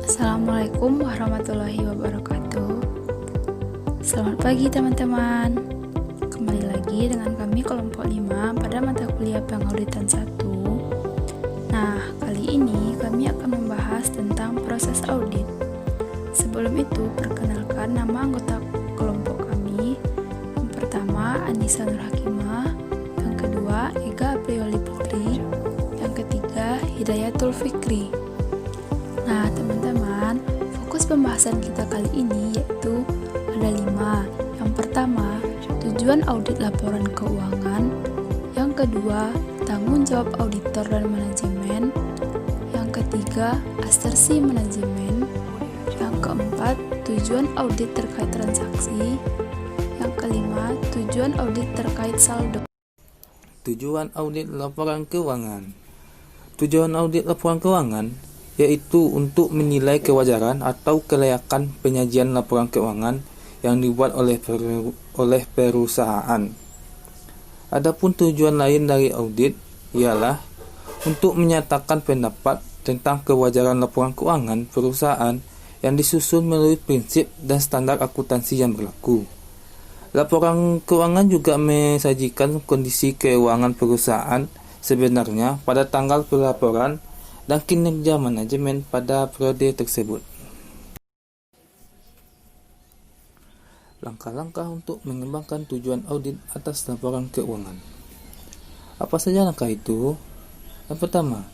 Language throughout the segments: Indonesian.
Assalamualaikum warahmatullahi wabarakatuh. Selamat pagi teman-teman. Kembali lagi dengan kami kelompok 5 pada mata kuliah pengauditan 1. Nah, kali ini kami akan membahas tentang proses audit. Sebelum itu, perkenalkan nama anggota kelompok kami. Yang pertama, Anissa Nur Hakimah. Yang kedua, Ega Aprioli Putri. Yang ketiga, Hidayatul Fikri. Nah, teman-teman, fokus pembahasan kita kali ini yaitu ada 5. Yang pertama, tujuan audit laporan keuangan. Yang kedua, tanggung jawab auditor dan manajemen. Yang ketiga, asersi manajemen. Yang keempat, tujuan audit terkait transaksi. Yang kelima, tujuan audit terkait saldo. Tujuan audit laporan keuangan. Tujuan audit laporan keuangan yaitu untuk menilai kewajaran atau kelayakan penyajian laporan keuangan yang dibuat oleh perusahaan. Adapun tujuan lain dari audit ialah untuk menyatakan pendapat tentang kewajaran laporan keuangan perusahaan yang disusun melalui prinsip dan standar akuntansi yang berlaku. Laporan keuangan juga menyajikan kondisi keuangan perusahaan sebenarnya pada tanggal pelaporan dan kinerja manajemen pada periode tersebut. Langkah-langkah untuk mengembangkan tujuan audit atas laporan keuangan. Apa saja langkah itu? Yang pertama,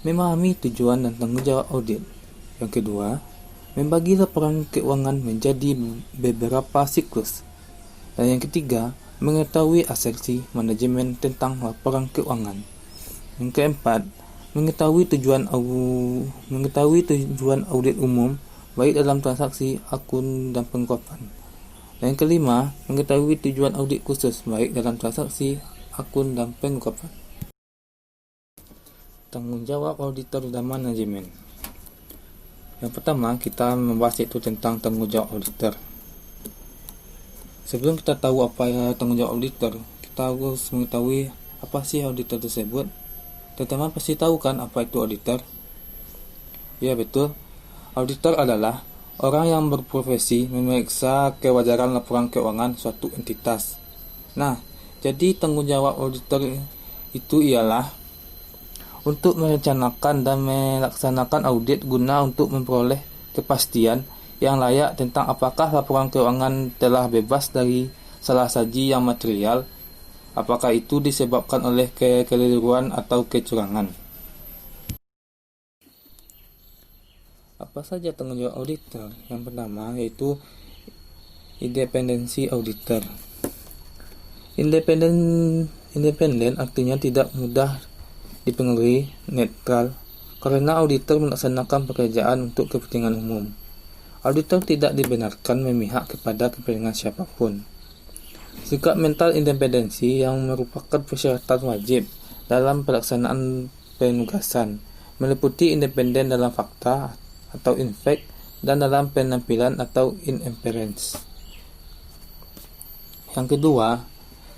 memahami tujuan dan tanggung jawab audit. Yang kedua, membagi laporan keuangan menjadi beberapa siklus. Dan yang ketiga, mengetahui asersi manajemen tentang laporan keuangan. Yang keempat, mengetahui tujuan audit umum baik dalam transaksi, akun, dan pengungkapan. Dan yang kelima, mengetahui tujuan audit khusus baik dalam transaksi, akun, dan pengungkapan. Tanggung jawab auditor dan manajemen. Yang pertama, kita membahas itu tentang tanggung jawab auditor. Sebelum kita tahu apa tanggung jawab auditor, kita harus mengetahui apa sih auditor tersebut. Teman-teman pasti tahu kan apa itu auditor? Ya, betul. Auditor adalah orang yang berprofesi memeriksa kewajaran laporan keuangan suatu entitas. Nah, jadi tanggung jawab auditor itu ialah untuk merencanakan dan melaksanakan audit guna untuk memperoleh kepastian yang layak tentang apakah laporan keuangan telah bebas dari salah saji yang material, apakah itu disebabkan oleh kekeliruan atau kecurangan. Apa saja tanggung jawab auditor? Yang pertama yaitu independensi auditor. Independen artinya tidak mudah dipengaruhi, netral, karena auditor melaksanakan pekerjaan untuk kepentingan umum. Auditor tidak dibenarkan memihak kepada kepentingan siapapun. Sikap mental independensi yang merupakan persyaratan wajib dalam pelaksanaan penugasan, meliputi independen dalam fakta atau in fact dan dalam penampilan atau in appearance. Yang kedua,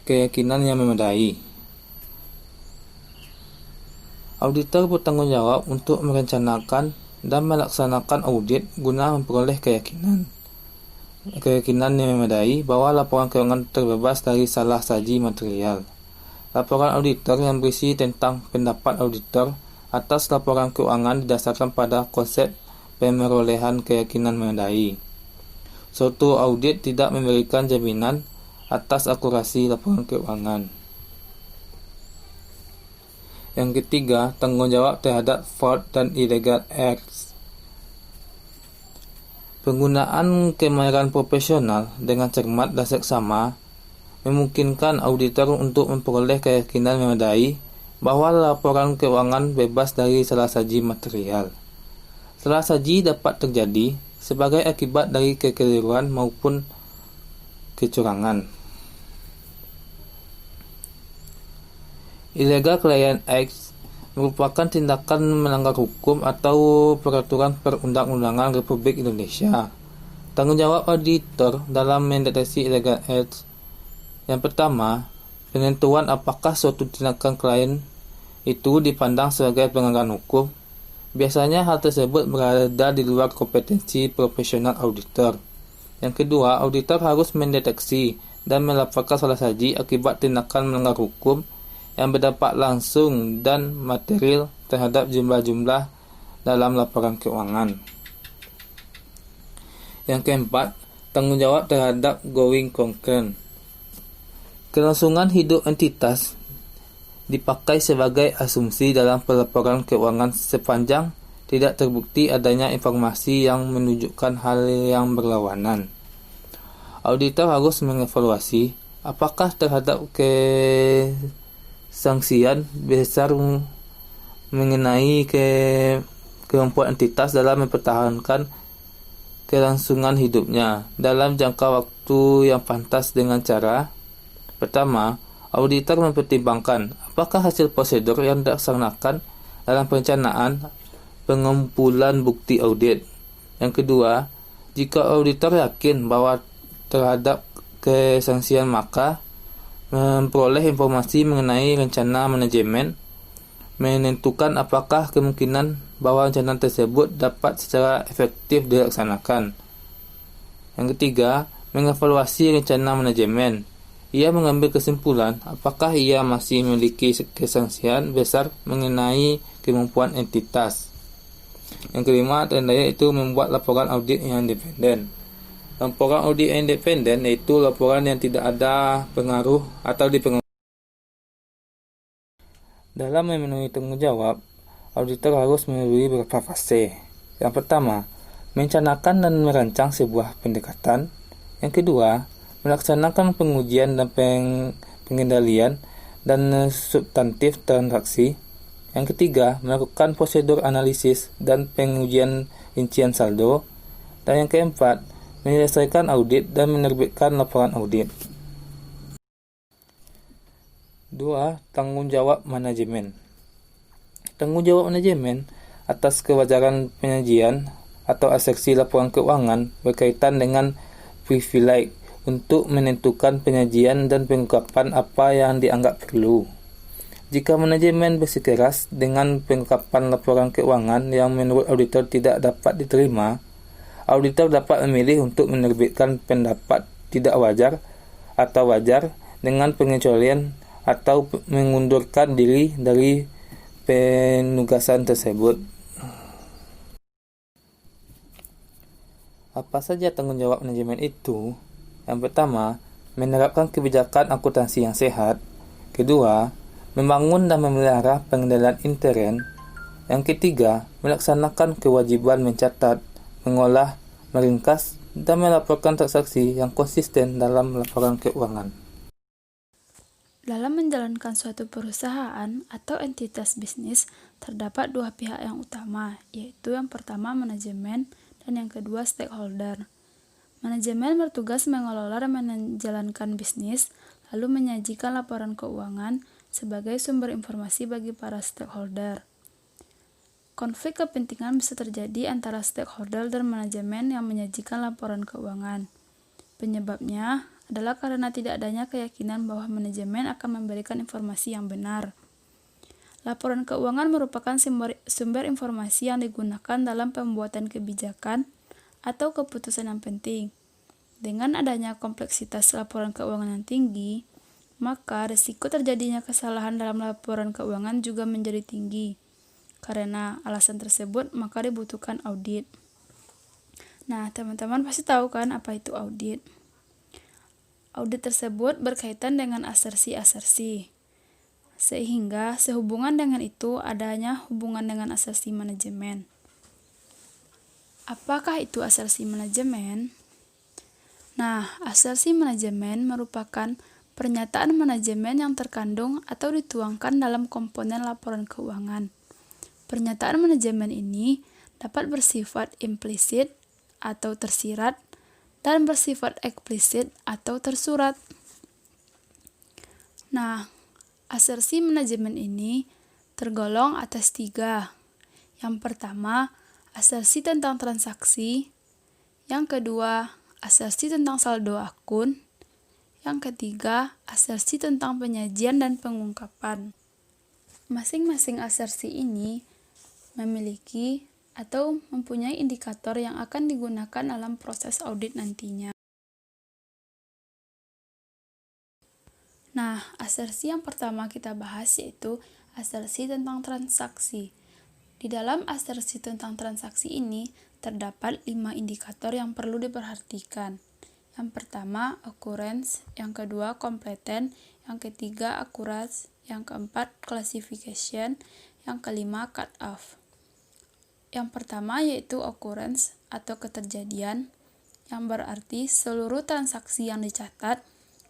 keyakinan yang memadai. Auditor bertanggung jawab untuk merencanakan dan melaksanakan audit guna memperoleh keyakinan yang memadai bahwa laporan keuangan terbebas dari salah saji material. Laporan auditor yang berisi tentang pendapat auditor atas laporan keuangan didasarkan pada konsep pemerolehan keyakinan memadai. Suatu audit tidak memberikan jaminan atas akurasi laporan keuangan. Yang ketiga, tanggung jawab terhadap fraud dan illegal acts. Penggunaan kemahiran profesional dengan cermat dan seksama memungkinkan auditor untuk memperoleh keyakinan memadai bahwa laporan keuangan bebas dari salah saji material. Salah saji dapat terjadi sebagai akibat dari kekeliruan maupun kecurangan. Illegal Client Acts merupakan tindakan melanggar hukum atau peraturan perundang-undangan Republik Indonesia. Tanggung jawab auditor dalam mendeteksi illegal acts. Yang pertama, penentuan apakah suatu tindakan klien itu dipandang sebagai pelanggaran hukum. Biasanya hal tersebut berada di luar kompetensi profesional auditor. Yang kedua, auditor harus mendeteksi dan melaporkan salah saji akibat tindakan melanggar hukum yang berdampak langsung dan material terhadap jumlah-jumlah dalam laporan keuangan. Yang keempat, tanggung jawab terhadap going concern. Kelangsungan hidup entitas dipakai sebagai asumsi dalam pelaporan keuangan sepanjang tidak terbukti adanya informasi yang menunjukkan hal yang berlawanan. Auditor harus mengevaluasi apakah terhadap sanksian besar mengenai kemampuan entitas dalam mempertahankan kelangsungan hidupnya dalam jangka waktu yang pantas dengan cara: pertama, auditor mempertimbangkan apakah hasil prosedur yang dilaksanakan dalam perencanaan pengumpulan bukti audit. Yang kedua, jika auditor yakin bahwa terhadap kesangsian, maka memperoleh informasi mengenai rencana manajemen, menentukan apakah kemungkinan bahwa rencana tersebut dapat secara efektif dilaksanakan. Yang ketiga, mengevaluasi rencana manajemen. Ia mengambil kesimpulan apakah ia masih memiliki kesangsian besar mengenai kemampuan entitas. Yang kelima, yaitu membuat laporan audit yang independen. Laporan audit yang independen yaitu laporan yang tidak ada pengaruh atau dipengaruhi. Dalam memenuhi tanggung jawab, auditor harus melalui beberapa fase. Yang pertama, merencanakan dan merancang sebuah pendekatan. Yang kedua, melaksanakan pengujian dan pengendalian dan substantif transaksi. Yang ketiga, melakukan prosedur analisis dan pengujian rincian saldo. Dan yang keempat, menyelesaikan audit dan menerbitkan laporan audit. 2. Tanggung jawab manajemen. Tanggung jawab manajemen atas kewajaran penyajian atau asersi laporan keuangan berkaitan dengan privilege untuk menentukan penyajian dan pengungkapan apa yang dianggap perlu. Jika manajemen bersikeras dengan pengungkapan laporan keuangan yang menurut auditor tidak dapat diterima, auditor dapat memilih untuk menerbitkan pendapat tidak wajar atau wajar dengan pengecualian atau mengundurkan diri dari penugasan tersebut. Apa saja tanggung jawab manajemen itu? Yang pertama, menerapkan kebijakan akuntansi yang sehat. Kedua, membangun dan memelihara pengendalian intern. Yang ketiga, melaksanakan kewajiban mencatat, mengolah, meringkas, dan melaporkan transaksi yang konsisten dalam laporan keuangan. Dalam menjalankan suatu perusahaan atau entitas bisnis, terdapat dua pihak yang utama, yaitu yang pertama manajemen dan yang kedua stakeholder. Manajemen bertugas mengelola dan menjalankan bisnis, lalu menyajikan laporan keuangan sebagai sumber informasi bagi para stakeholder. Konflik kepentingan bisa terjadi antara stakeholder dan manajemen yang menyajikan laporan keuangan. Penyebabnya adalah karena tidak adanya keyakinan bahwa manajemen akan memberikan informasi yang benar. Laporan keuangan merupakan sumber informasi yang digunakan dalam pembuatan kebijakan atau keputusan yang penting. Dengan adanya kompleksitas laporan keuangan yang tinggi, maka risiko terjadinya kesalahan dalam laporan keuangan juga menjadi tinggi. Karena alasan tersebut, maka dibutuhkan audit. Nah, teman-teman pasti tahu kan apa itu audit? Audit tersebut berkaitan dengan asersi-asersi. Sehingga sehubungan dengan itu adanya hubungan dengan asersi manajemen. Apakah itu asersi manajemen? Nah, asersi manajemen merupakan pernyataan manajemen yang terkandung atau dituangkan dalam komponen laporan keuangan. Pernyataan manajemen ini dapat bersifat implisit atau tersirat dan bersifat eksplisit atau tersurat. Nah, asersi manajemen ini tergolong atas 3. Yang pertama, asersi tentang transaksi. Yang kedua, asersi tentang saldo akun. Yang ketiga, asersi tentang penyajian dan pengungkapan. Masing-masing asersi ini memiliki atau mempunyai indikator yang akan digunakan dalam proses audit nantinya. Nah, asersi yang pertama kita bahas yaitu asersi tentang transaksi. Di dalam asersi tentang transaksi ini terdapat 5 indikator yang perlu diperhatikan. Yang pertama, occurrence, yang kedua, completeness, yang ketiga, accuracy, yang keempat, classification, yang kelima, cut off. Yang pertama yaitu occurrence atau keterjadian, yang berarti seluruh transaksi yang dicatat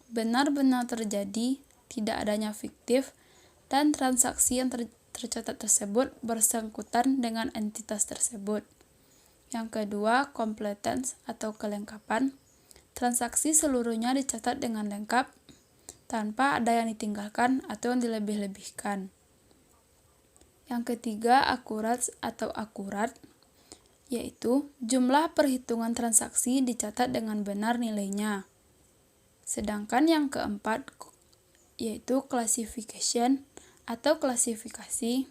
benar-benar terjadi, tidak adanya fiktif, dan transaksi yang tercatat tersebut bersangkutan dengan entitas tersebut. Yang kedua, completeness atau kelengkapan. Transaksi seluruhnya dicatat dengan lengkap, tanpa ada yang ditinggalkan atau yang dilebih-lebihkan. Yang ketiga, accuracy atau akurat, yaitu jumlah perhitungan transaksi dicatat dengan benar nilainya. Sedangkan yang keempat yaitu classification atau klasifikasi,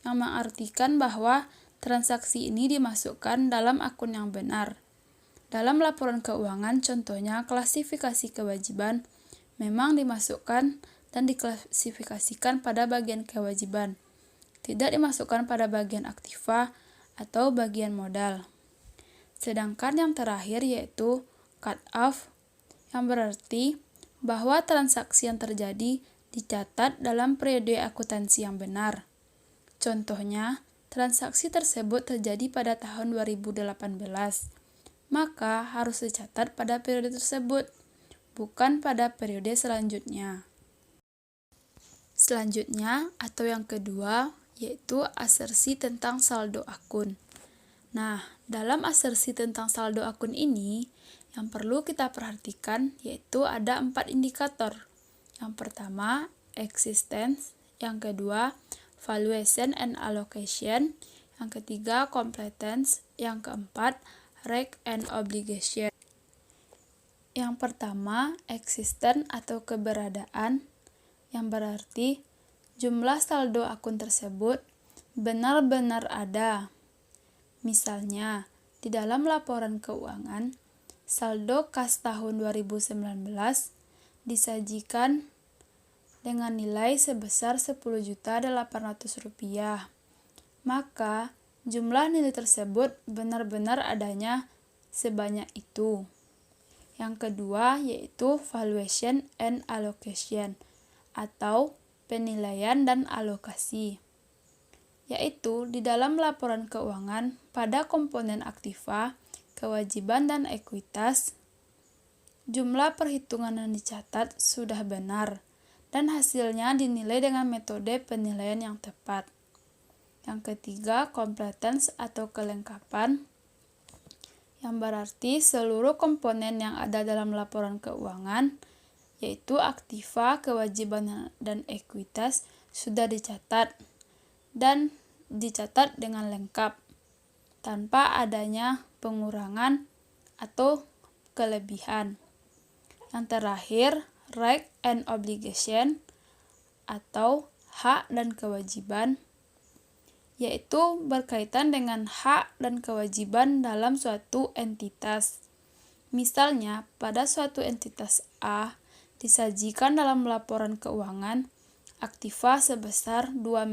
yang mengartikan bahwa transaksi ini dimasukkan dalam akun yang benar. Dalam laporan keuangan, contohnya klasifikasi kewajiban memang dimasukkan dan diklasifikasikan pada bagian kewajiban, tidak dimasukkan pada bagian aktiva atau bagian modal. Sedangkan yang terakhir yaitu cut off, yang berarti bahwa transaksi yang terjadi dicatat dalam periode akuntansi yang benar. Contohnya, transaksi tersebut terjadi pada tahun 2018, maka harus dicatat pada periode tersebut, bukan pada periode selanjutnya. Selanjutnya, atau yang kedua, yaitu asersi tentang saldo akun. Nah, dalam asersi tentang saldo akun ini, yang perlu kita perhatikan yaitu ada 4 indikator. Yang pertama, existence, yang kedua, valuation and allocation, yang ketiga, completeness, yang keempat, reg and obligation. Yang pertama, existence atau keberadaan, yang berarti jumlah saldo akun tersebut benar-benar ada. Misalnya, di dalam laporan keuangan, saldo kas tahun 2019 disajikan dengan nilai sebesar Rp10.800.000. Maka, jumlah nilai tersebut benar-benar adanya sebanyak itu. Yang kedua yaitu valuation and allocation atau penilaian dan alokasi, yaitu di dalam laporan keuangan pada komponen aktiva, kewajiban dan ekuitas, jumlah perhitungan yang dicatat sudah benar dan hasilnya dinilai dengan metode penilaian yang tepat. Yang ketiga, completeness atau kelengkapan, yang berarti seluruh komponen yang ada dalam laporan keuangan, yaitu aktiva, kewajiban dan ekuitas sudah dicatat dan dicatat dengan lengkap tanpa adanya pengurangan atau kelebihan. Yang terakhir, right and obligation atau hak dan kewajiban, yaitu berkaitan dengan hak dan kewajiban dalam suatu entitas. Misalnya, pada suatu entitas A disajikan dalam laporan keuangan aktiva sebesar 2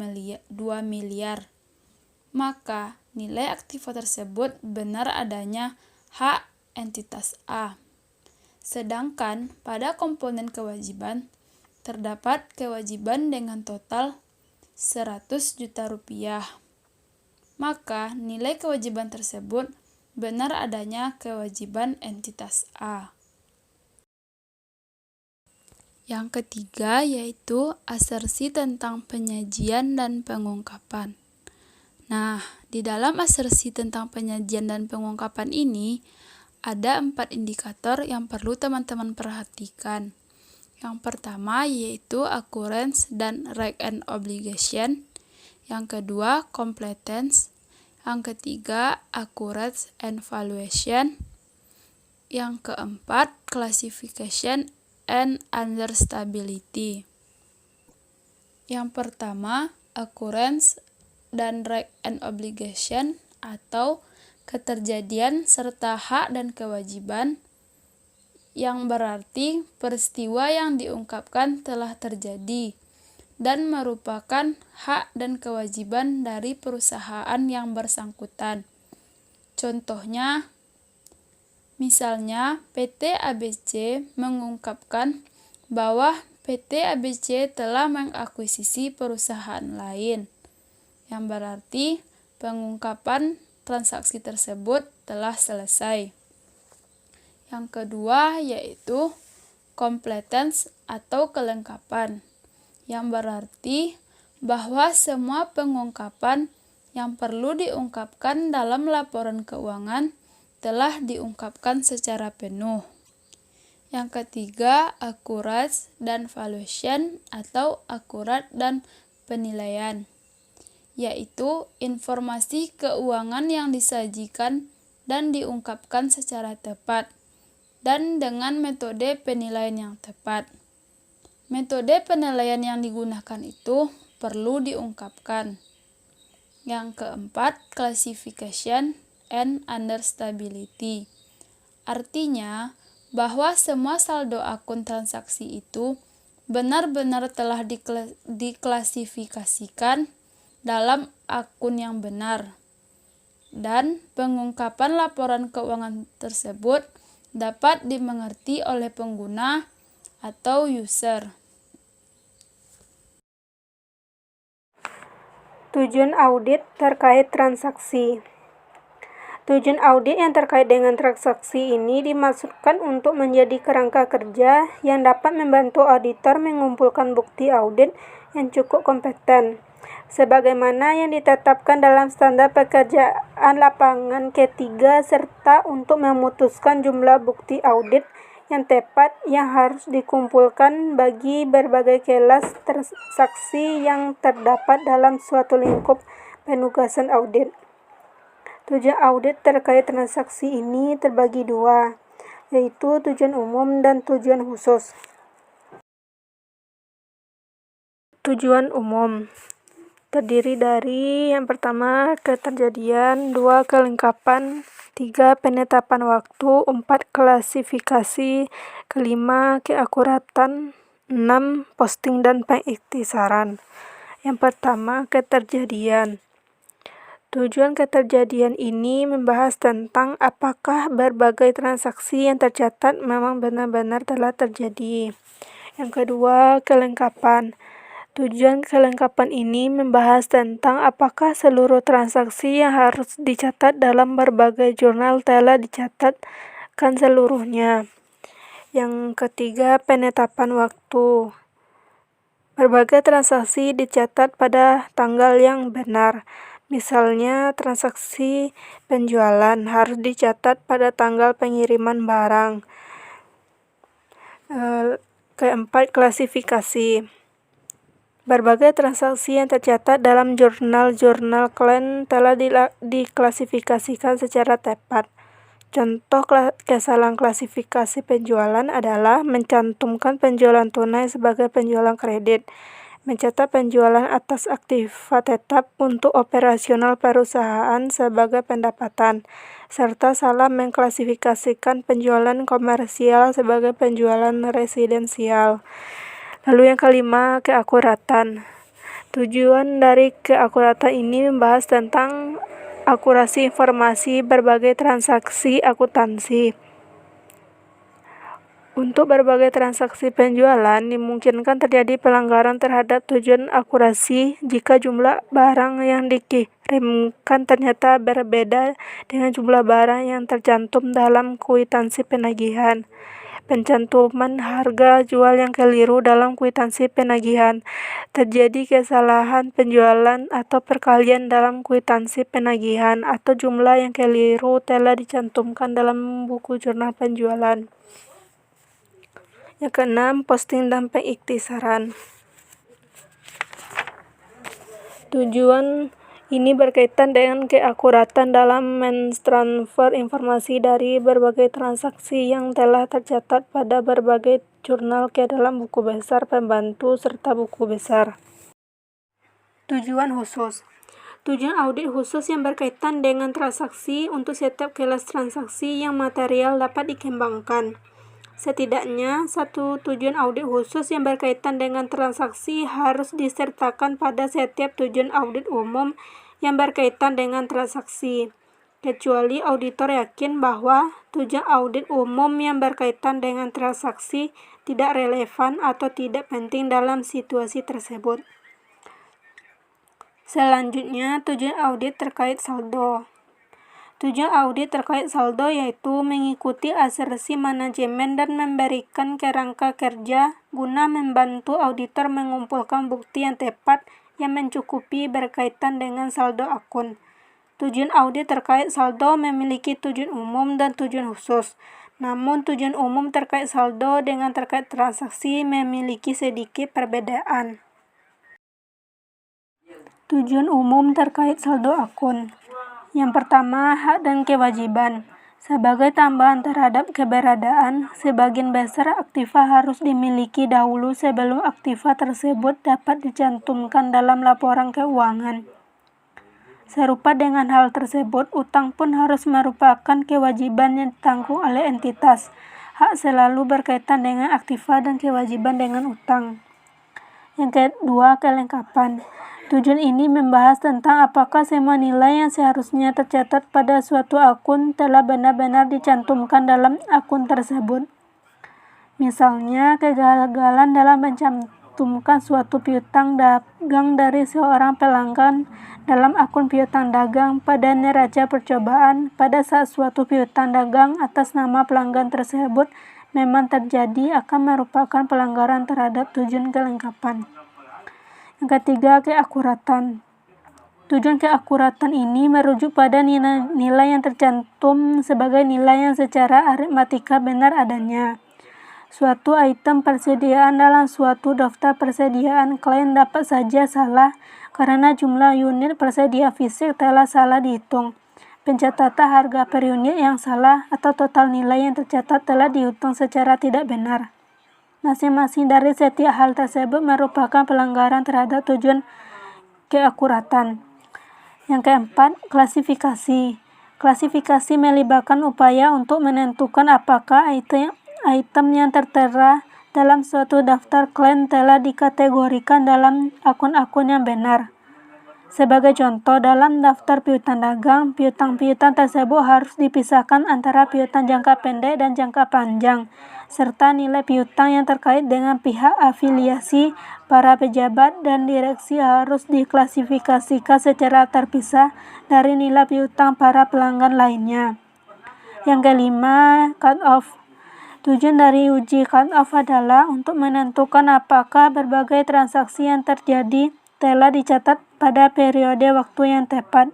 miliar. Maka, nilai aktiva tersebut benar adanya hak entitas A. Sedangkan pada komponen kewajiban terdapat kewajiban dengan total 100 juta rupiah. Maka, nilai kewajiban tersebut benar adanya kewajiban entitas A. Yang ketiga yaitu asersi tentang penyajian dan pengungkapan. Nah, di dalam asersi tentang penyajian dan pengungkapan ini ada 4 indikator yang perlu teman-teman perhatikan. Yang pertama yaitu occurrence dan reg and obligation. Yang kedua, completeness. Yang ketiga, accuracy and valuation. Yang keempat, classification and understandability. Yang pertama, occurrence dan right and obligation atau keterjadian serta hak dan kewajiban, yang berarti peristiwa yang diungkapkan telah terjadi dan merupakan hak dan kewajiban dari perusahaan yang bersangkutan. Contohnya, misalnya PT ABC mengungkapkan bahwa PT ABC telah mengakuisisi perusahaan lain, yang berarti pengungkapan transaksi tersebut telah selesai. Yang kedua yaitu completance atau kelengkapan, yang berarti bahwa semua pengungkapan yang perlu diungkapkan dalam laporan keuangan telah diungkapkan secara penuh. Yang ketiga, accuracy dan valuation atau akurat dan penilaian, yaitu informasi keuangan yang disajikan dan diungkapkan secara tepat dan dengan metode penilaian yang tepat. Metode penilaian yang digunakan itu perlu diungkapkan. Yang keempat, classification and understability. Artinya, bahwa semua saldo akun transaksi itu benar-benar telah diklasifikasikan dalam akun yang benar, dan pengungkapan laporan keuangan tersebut dapat dimengerti oleh pengguna atau user. Tujuan audit terkait transaksi. Tujuan audit yang terkait dengan transaksi ini dimaksudkan untuk menjadi kerangka kerja yang dapat membantu auditor mengumpulkan bukti audit yang cukup kompeten, sebagaimana yang ditetapkan dalam standar pekerjaan lapangan K3, serta untuk memutuskan jumlah bukti audit yang tepat yang harus dikumpulkan bagi berbagai kelas transaksi yang terdapat dalam suatu lingkup penugasan audit. Tujuan audit terkait transaksi ini terbagi dua, yaitu tujuan umum dan tujuan khusus. Tujuan umum terdiri dari yang pertama keterjadian, 2 kelengkapan, 3 penetapan waktu, 4 klasifikasi, 5 keakuratan, 6 posting dan pengiktisaran. Yang pertama keterjadian. Tujuan keterjadian ini membahas tentang apakah berbagai transaksi yang tercatat memang benar-benar telah terjadi. Yang kedua kelengkapan. Tujuan kelengkapan ini membahas tentang apakah seluruh transaksi yang harus dicatat dalam berbagai jurnal telah dicatatkan seluruhnya. Yang ketiga, penetapan waktu. Berbagai transaksi dicatat pada tanggal yang benar. Misalnya, transaksi penjualan harus dicatat pada tanggal pengiriman barang. Keempat, klasifikasi. Berbagai transaksi yang tercatat dalam jurnal-jurnal klien telah diklasifikasikan secara tepat. Contoh kesalahan klasifikasi penjualan adalah mencantumkan penjualan tunai sebagai penjualan kredit, mencatat penjualan atas aktiva tetap untuk operasional perusahaan sebagai pendapatan, serta salah mengklasifikasikan penjualan komersial sebagai penjualan residensial. Lalu yang kelima, keakuratan. Tujuan dari keakuratan ini membahas tentang akurasi informasi berbagai transaksi akuntansi. Untuk berbagai transaksi penjualan, dimungkinkan terjadi pelanggaran terhadap tujuan akurasi jika jumlah barang yang dikirimkan ternyata berbeda dengan jumlah barang yang tercantum dalam kwitansi penagihan. Pencantuman harga jual yang keliru dalam kwitansi penagihan. Terjadi kesalahan penjualan atau perkalian dalam kwitansi penagihan, atau jumlah yang keliru telah dicantumkan dalam buku jurnal penjualan. Yang keenam, posting dan pengiktisaran. Tujuan ini berkaitan dengan keakuratan dalam mentransfer informasi dari berbagai transaksi yang telah tercatat pada berbagai jurnal ke dalam buku besar pembantu serta buku besar. Tujuan khusus. Tujuan audit khusus yang berkaitan dengan transaksi untuk setiap kelas transaksi yang material dapat dikembangkan. Setidaknya, satu tujuan audit khusus yang berkaitan dengan transaksi harus disertakan pada setiap tujuan audit umum yang berkaitan dengan transaksi, kecuali auditor yakin bahwa tujuan audit umum yang berkaitan dengan transaksi tidak relevan atau tidak penting dalam situasi tersebut. Selanjutnya, tujuan audit terkait saldo. Tujuan audit terkait saldo yaitu mengikuti asersi manajemen dan memberikan kerangka kerja guna membantu auditor mengumpulkan bukti yang tepat yang mencukupi berkaitan dengan saldo akun. Tujuan audit terkait saldo memiliki tujuan umum dan tujuan khusus. Namun tujuan umum terkait saldo dengan terkait transaksi memiliki sedikit perbedaan. Tujuan umum terkait saldo akun. Yang pertama, hak dan kewajiban. Sebagai tambahan terhadap keberadaan, sebagian besar aktiva harus dimiliki dahulu sebelum aktiva tersebut dapat dicantumkan dalam laporan keuangan. Serupa dengan hal tersebut, utang pun harus merupakan kewajiban yang ditanggung oleh entitas. Hak selalu berkaitan dengan aktiva dan kewajiban dengan utang. Yang kedua, kelengkapan. Tujuan ini membahas tentang apakah semua nilai yang seharusnya tercatat pada suatu akun telah benar-benar dicantumkan dalam akun tersebut. Misalnya, kegagalan dalam mencantumkan suatu piutang dagang dari seorang pelanggan dalam akun piutang dagang pada neraca percobaan pada saat suatu piutang dagang atas nama pelanggan tersebut memang terjadi akan merupakan pelanggaran terhadap tujuan kelengkapan. Yang ketiga, keakuratan. Tujuan keakuratan ini merujuk pada nilai yang tercantum sebagai nilai yang secara aritmatika benar adanya. Suatu item persediaan dalam suatu daftar persediaan klien dapat saja salah karena jumlah unit persedia fisik telah salah dihitung, pencatatan harga per unit yang salah, atau total nilai yang tercatat telah dihitung secara tidak benar. Masing-masing dari setiap hal tersebut merupakan pelanggaran terhadap tujuan keakuratan. Yang keempat, klasifikasi. Klasifikasi melibatkan upaya untuk menentukan apakah item yang tertera dalam suatu daftar klien telah dikategorikan dalam akun-akun yang benar. Sebagai contoh, dalam daftar piutang dagang, piutang-piutang tersebut harus dipisahkan antara piutang jangka pendek dan jangka panjang, serta nilai piutang yang terkait dengan pihak afiliasi para pejabat dan direksi harus diklasifikasikan secara terpisah dari nilai piutang para pelanggan lainnya. Yang kelima, cut-off. Tujuan dari uji cut-off adalah untuk menentukan apakah berbagai transaksi yang terjadi telah dicatat pada periode waktu yang tepat.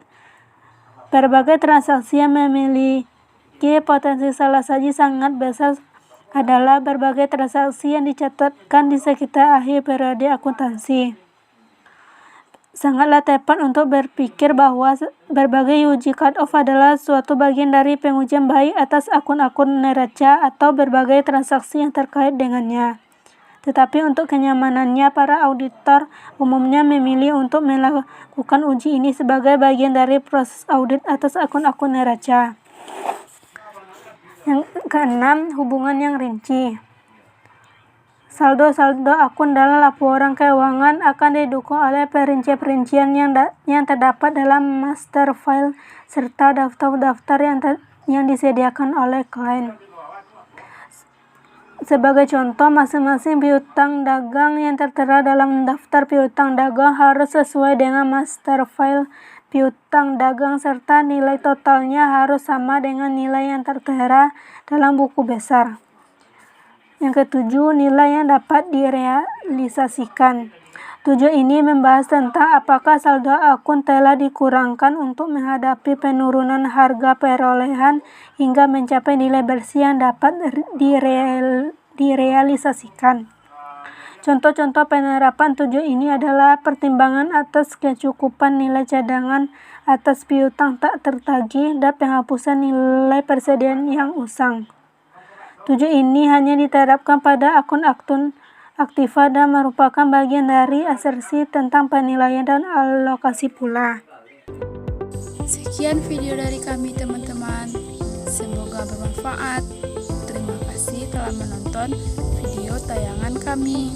Berbagai transaksi yang memiliki potensi salah saji sangat besar adalah berbagai transaksi yang dicatatkan di sekitar akhir periode akuntansi. Sangatlah tepat untuk berpikir bahwa berbagai uji cut-off adalah suatu bagian dari pengujian baik atas akun-akun neraca atau berbagai transaksi yang terkait dengannya. Tetapi untuk kenyamanannya, para auditor umumnya memilih untuk melakukan uji ini sebagai bagian dari proses audit atas akun-akun neraca. Yang keenam, hubungan yang rinci. Saldo-saldo akun dalam laporan keuangan akan didukung oleh perincian-perincian yang terdapat dalam master file serta daftar-daftar yang disediakan oleh klien. Sebagai contoh, masing-masing piutang dagang yang tertera dalam daftar piutang dagang harus sesuai dengan master file piutang dagang serta nilai totalnya harus sama dengan nilai yang tertera dalam buku besar. Yang ketujuh, nilai yang dapat direalisasikan. Tujuan ini membahas tentang apakah saldo akun telah dikurangkan untuk menghadapi penurunan harga perolehan hingga mencapai nilai bersih yang dapat direalisasikan. Contoh-contoh penerapan tujuan ini adalah pertimbangan atas kecukupan nilai cadangan atas piutang tak tertagih dan penghapusan nilai persediaan yang usang. Tujuan ini hanya diterapkan pada akun-akun aktiva dan merupakan bagian dari asersi tentang penilaian dan alokasi pula. Sekian video dari kami teman-teman, semoga bermanfaat. Terima kasih telah menonton video tayangan kami.